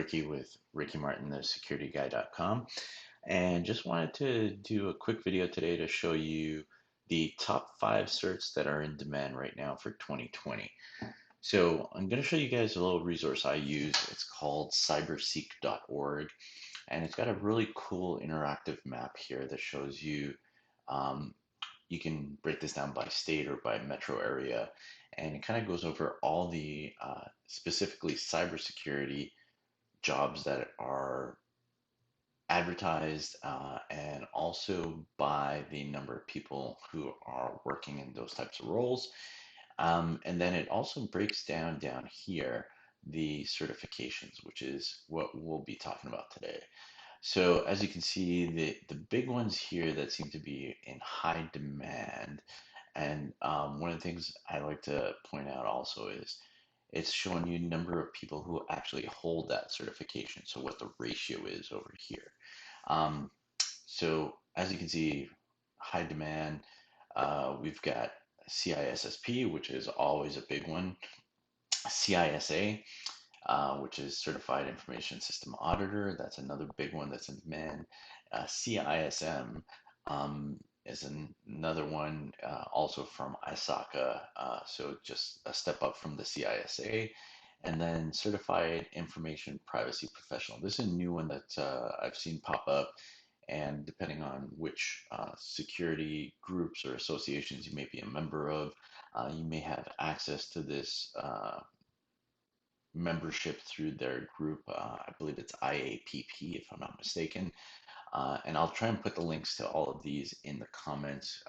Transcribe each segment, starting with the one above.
Ricky with Ricky Martin, the securityguy.com, and just wanted to do a quick video today to show you the top 5 certs that are in demand right now for 2020. So I'm going to show you guys a little resource I use. It's called cyberseek.org, and it's got a really cool interactive map here that shows you um, you can break this down by state or by metro area, and it kind of goes over all the specifically cybersecurity jobs that are advertised and also by the number of people who are working in those types of roles. And then it also breaks down here the certifications, which is what we'll be talking about today. So as you can see, the big ones here that seem to be in high demand, and one of the things I like to point out also is it's showing you number of people who actually hold that certification. So what the ratio is over here. Um, so as you can see, high demand. We've got CISSP, which is always a big one. CISA, which is Certified Information System Auditor. That's another big one that's in demand. CISM is another one, also from ISACA, so just a step up from the CISA. And then Certified Information Privacy Professional. This is a new one that I've seen pop up, and depending on which security groups or associations you may be a member of, you may have access to this membership through their group. I believe it's IAPP, if I'm not mistaken. And I'll try and put the links to all of these in the comments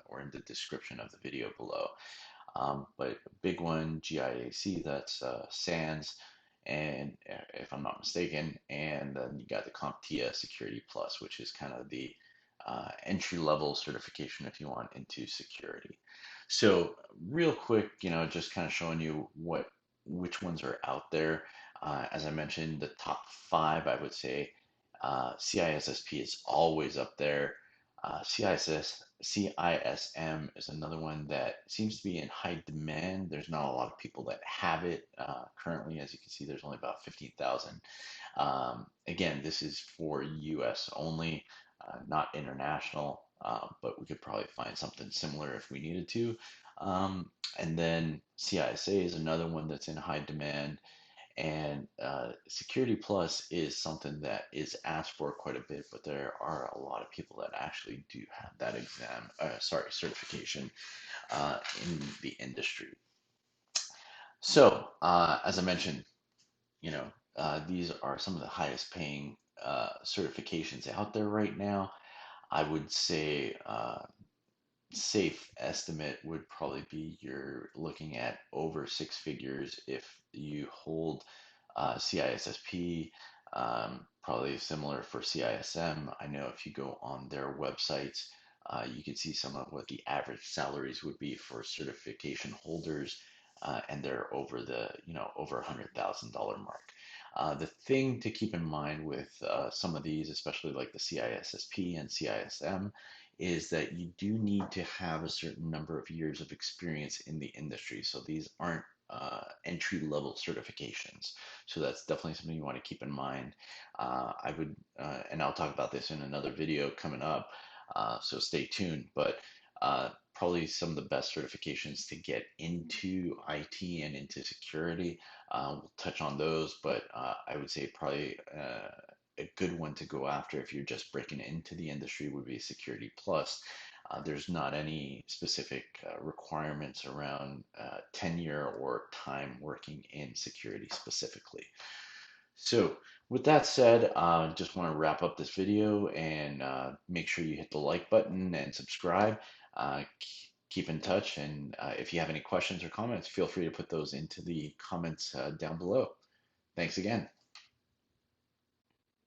or in the description of the video below. But a big one, GIAC, that's SANS, and if I'm not mistaken, and then you got the CompTIA Security Plus, which is kind of the entry level certification if you want into security. So real quick, just kind of showing you which ones are out there. As I mentioned, the top 5, I would say CISSP is always up there. CISM is another one that seems to be in high demand. There's not a lot of people that have it currently. As you can see, there's only about 15,000. Again, this is for US only, not international, but we could probably find something similar if we needed to. And then CISA is another one that's in high demand. And Security Plus is something that is asked for quite a bit, but there are a lot of people that actually do have that certification in the industry. So, as I mentioned, these are some of the highest paying certifications out there right now. I would say safe estimate would probably be you're looking at over 6 figures if you hold CISSP, probably similar for CISM. I know if you go on their websites, you can see some of what the average salaries would be for certification holders, and they're over over $100,000 mark. The thing to keep in mind with some of these, especially like the CISSP and CISM, is that you do need to have a certain number of years of experience in the industry. So these aren't entry level certifications. So that's definitely something you want to keep in mind. I would, and I'll talk about this in another video coming up, so stay tuned. But probably some of the best certifications to get into IT and into security. We'll touch on those, but I would say probably a good one to go after if you're just breaking into the industry would be Security Plus. There's not any specific requirements around tenure or time working in security specifically. So with that said, just want to wrap up this video and make sure you hit the like button and subscribe. Keep in touch, and if you have any questions or comments, feel free to put those into the comments down below. Thanks again.